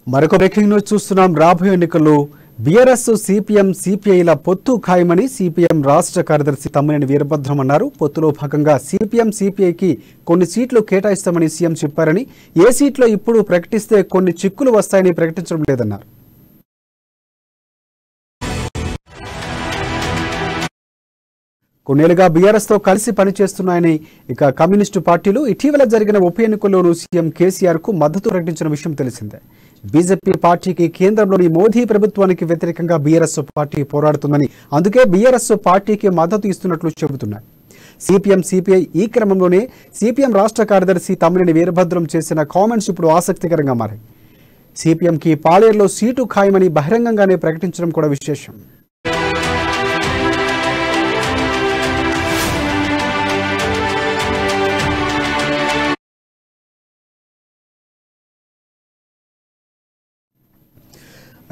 మరొక breaking news చూస్తున్నాం. రాబోయే ఎన్నికల్లో బీఆర్ఎస్ సిపిఎం సిపిఐల పొత్తు ఖాయమని సిపిఎం రాష్ట్ర కార్యదర్శి తమ్మినేని వీరభద్రం అన్నారు. పొత్తులో భాగంగా సిపిఎం సిపిఐకి కొన్ని సీట్లు కేటాయిస్తామని సీఎం చెప్పారని, ఏ సీట్లో ఇప్పుడు ప్రకటిస్తే కొన్ని చిక్కులు వస్తాయని ప్రకటించడం లేదన్నారు. కొన్నేళ్లుగా బీఆర్ఎస్తో కలిసి పనిచేస్తున్నాయని, ఇక కమ్యూనిస్టు పార్టీలు ఇటీవల జరిగిన ఉప ఎన్నికల్లోనూ సీఎం కేసీఆర్కు మద్దతు ప్రకటించిన విషయం తెలిసిందే. బీజేపీ పార్టీకి కేంద్రంలోని మోదీ ప్రభుత్వానికి వ్యతిరేకంగా బీఆర్ఎస్ పార్టీ పోరాడుతుందని, అందుకే బీఆర్ఎస్ పార్టీకి మద్దతు ఇస్తున్నట్లు చెబుతున్నారు. సిపిఎం సిపిఐ ఈ క్రమంలోనే సిపిఎం రాష్ట్ర కార్యదర్శి తమ్మినేని వీరభద్రం చేసిన కామెంట్స్ ఇప్పుడు ఆసక్తికరంగా మారాయి. సిపిఎంకి పాలేరులో సీటు ఖాయమని బహిరంగంగానే ప్రకటించడం కూడా విశేషం.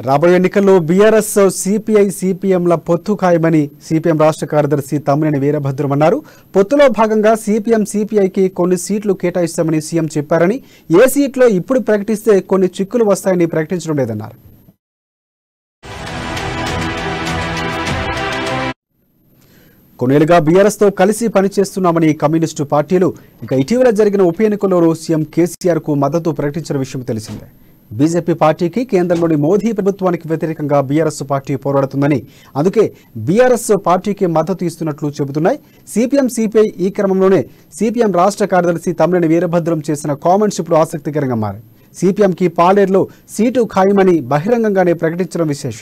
రాబోయే ఎన్నికల్లో బీఆర్ఎస్ సిపిఐ సిపిఎంల పొత్తు ఖాయమని సిపిఎం రాష్ట్ర కార్యదర్శి తమ్మినేని వీరభద్రం అన్నారు. పొత్తులో భాగంగా సిపిఎం సిపిఐకి కొన్ని సీట్లు కేటాయిస్తామని సీఎం చెప్పారని, ఏ సీట్లో ఇప్పుడు ప్రకటిస్తే కొన్ని చిక్కులు వస్తాయని ప్రకటించడం లేదన్నారు. కొన్నేళ్లుగా బీఆర్ఎస్తో కలిసి పనిచేస్తున్నామని కమ్యూనిస్టు పార్టీలు ఇక ఇటీవల జరిగిన ఉప ఎన్నికల్లోనూ సీఎం కేసీఆర్కు మద్దతు ప్రకటించిన విషయం తెలిసిందే. బీజేపీ పార్టీకి కేంద్రంలోని మోదీ ప్రభుత్వానికి వ్యతిరేకంగా బీఆర్ఎస్ పార్టీ పోరాడుతుందని, అందుకే బీఆర్ఎస్ పార్టీకి మద్దతు ఇస్తున్నట్లు చెబుతున్నాయి. సిపిఎం సిపిఐ ఈ క్రమంలోనే సిపిఎం రాష్ట్ర కార్యదర్శి తమ్మినేని వీరభద్రం చేసిన కామెంట్స్ ఇప్పుడు ఆసక్తికరంగా మారాయి. సిపిఎంకి పాలేరులో సీటు ఖాయమని బహిరంగంగానే ప్రకటించడం విశేషం.